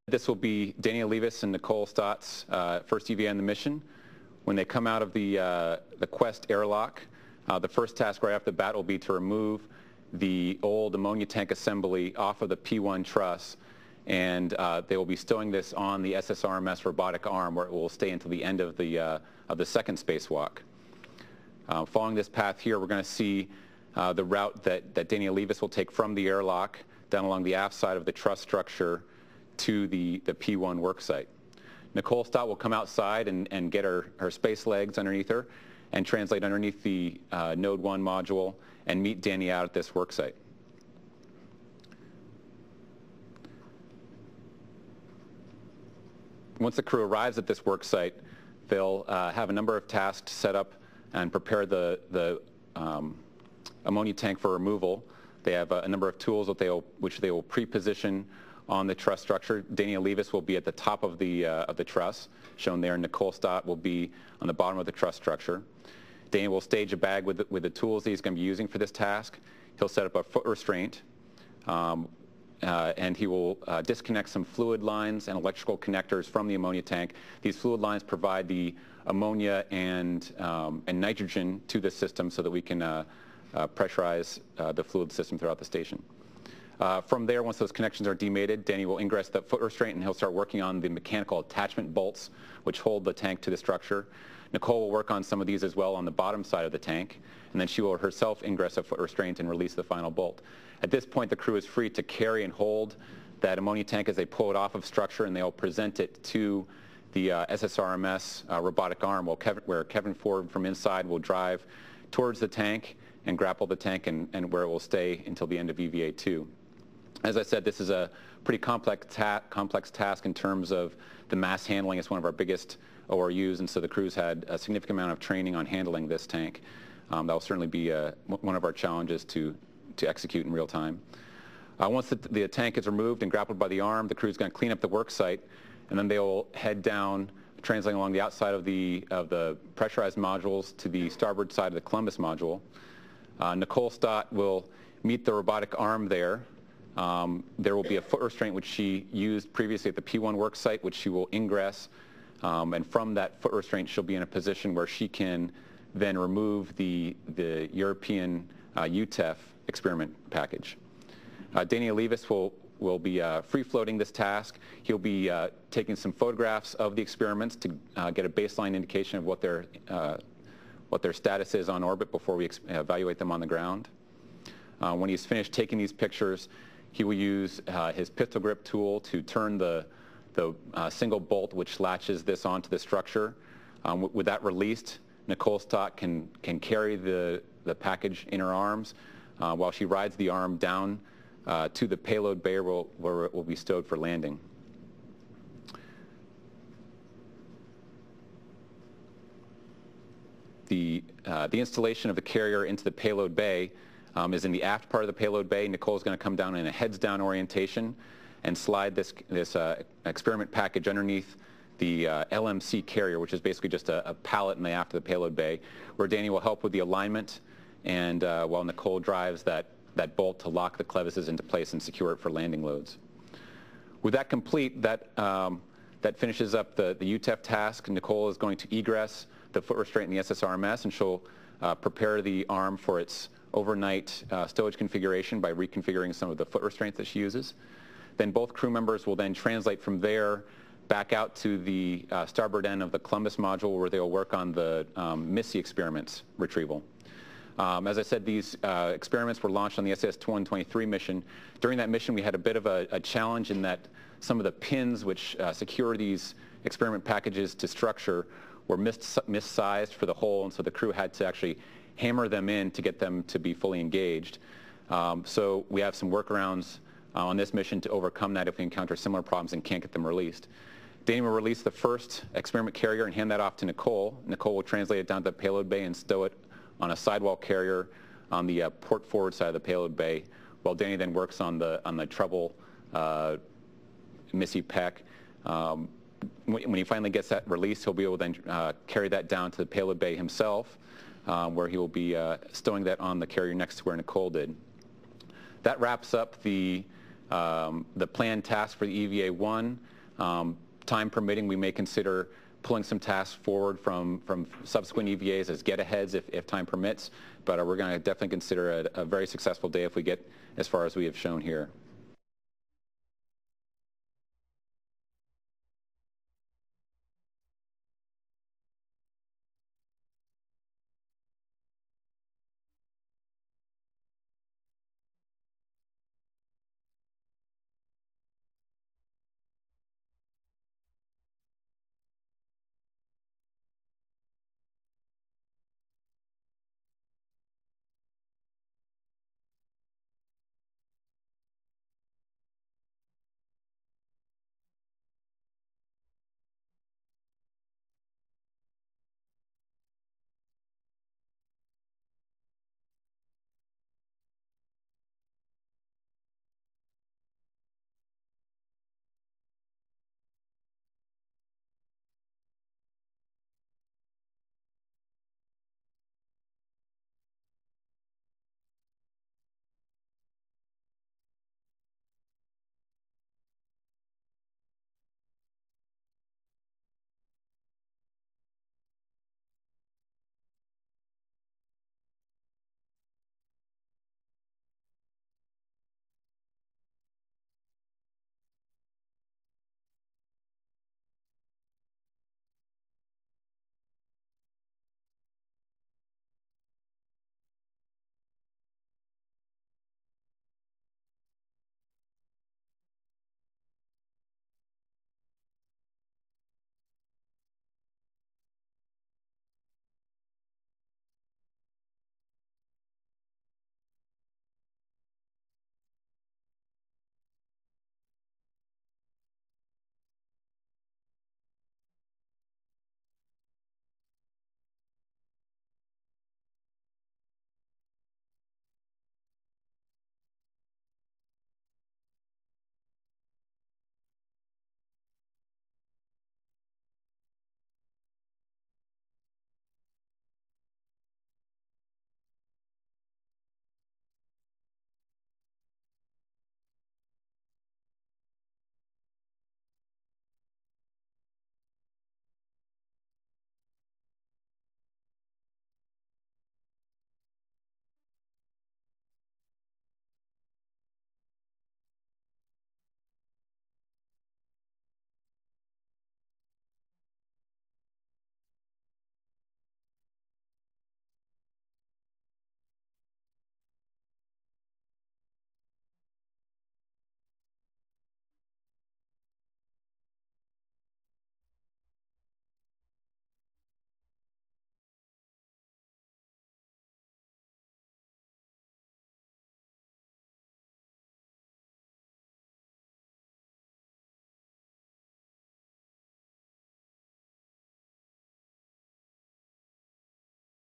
This will be Danny Olivas and Nicole Stott's first EVA on the mission. When they come out of the Quest airlock, the first task right off the bat will be to remove the old ammonia tank assembly off of the P1 truss, and they will be stowing this on the SSRMS robotic arm, where it will stay until the end of the second spacewalk. Following this path here, we're going to see the route that Danny Olivas will take from the airlock down along the aft side of the truss structure to the P1 worksite. Nicole Stott will come outside and get her space legs underneath her and translate underneath the Node 1 module and meet Danny out at this worksite. Once the crew arrives at this worksite, they'll have a number of tasks set up and prepare the ammonia tank for removal. They have a number of tools which they will pre-position on the truss structure. Danny Olivas will be at the top of the truss, shown there. Nicole Stott will be on the bottom of the truss structure. Danny will stage a bag with the tools that he's going to be using for this task. He'll set up a foot restraint, and he will disconnect some fluid lines and electrical connectors from the ammonia tank. These fluid lines provide the ammonia and nitrogen to the system so that we can pressurize the fluid system throughout the station. From there, once those connections are demated, Danny will ingress the foot restraint and he'll start working on the mechanical attachment bolts which hold the tank to the structure. Nicole will work on some of these as well on the bottom side of the tank, and then she will herself ingress a foot restraint and release the final bolt. At this point, the crew is free to carry and hold that ammonia tank as they pull it off of structure, and they'll present it to the SSRMS robotic arm, where Kevin Ford from inside will drive towards the tank and grapple the tank, and where it will stay until the end of EVA-2. As I said, this is a pretty complex task in terms of the mass handling. It's one of our biggest ORUs, and so the crew's had a significant amount of training on handling this tank. That will certainly be one of our challenges to execute in real time. Once the tank is removed and grappled by the arm, the crew's going to clean up the work site, and then they will head down, translating along the outside of the pressurized modules to the starboard side of the Columbus module. Nicole Stott will meet the robotic arm there. There will be a foot restraint which she used previously at the P1 work site, which she will ingress, and from that foot restraint she'll be in a position where she can then remove the European UTEF experiment package. Danny Olivas will be free-floating this task. He'll be taking some photographs of the experiments to get a baseline indication of what their status is on orbit before we evaluate them on the ground. When he's finished taking these pictures, he will use his pistol grip tool to turn the single bolt which latches this onto the structure. With that released, Nicole Stott can carry the package in her arms while she rides the arm down to the payload bay where it will be stowed for landing. The installation of the carrier into the payload bay is in the aft part of the payload bay. Nicole's going to come down in a heads-down orientation and slide this experiment package underneath the LMC carrier, which is basically just a pallet in the aft of the payload bay, where Danny will help with the alignment, and while Nicole drives that bolt to lock the clevises into place and secure it for landing loads. With that complete, that finishes up the UTEF task. Nicole is going to egress the foot restraint in the SSRMS, and she'll prepare the arm for its overnight stowage configuration by reconfiguring some of the foot restraints that she uses. Then both crew members will then translate from there back out to the starboard end of the Columbus module, where they will work on the MISSI experiments retrieval. As I said, these experiments were launched on the STS-128 mission. During that mission, we had a bit of a challenge in that some of the pins which secure these experiment packages to structure were missized for the hole, and so the crew had to actually hammer them in to get them to be fully engaged. So we have some workarounds on this mission to overcome that if we encounter similar problems and can't get them released. Danny will release the first experiment carrier and hand that off to Nicole. Nicole will translate it down to the payload bay and stow it on a sidewall carrier on the port forward side of the payload bay, while Danny then works on the treble MISSI PEC. When he finally gets that released, he'll be able to then carry that down to the payload bay himself, where he will be stowing that on the carrier next to where Nicole did. That wraps up the planned task for the EVA-1. Time permitting, we may consider pulling some tasks forward from subsequent EVAs as get-aheads if time permits, but we're going to definitely consider a very successful day if we get as far as we have shown here.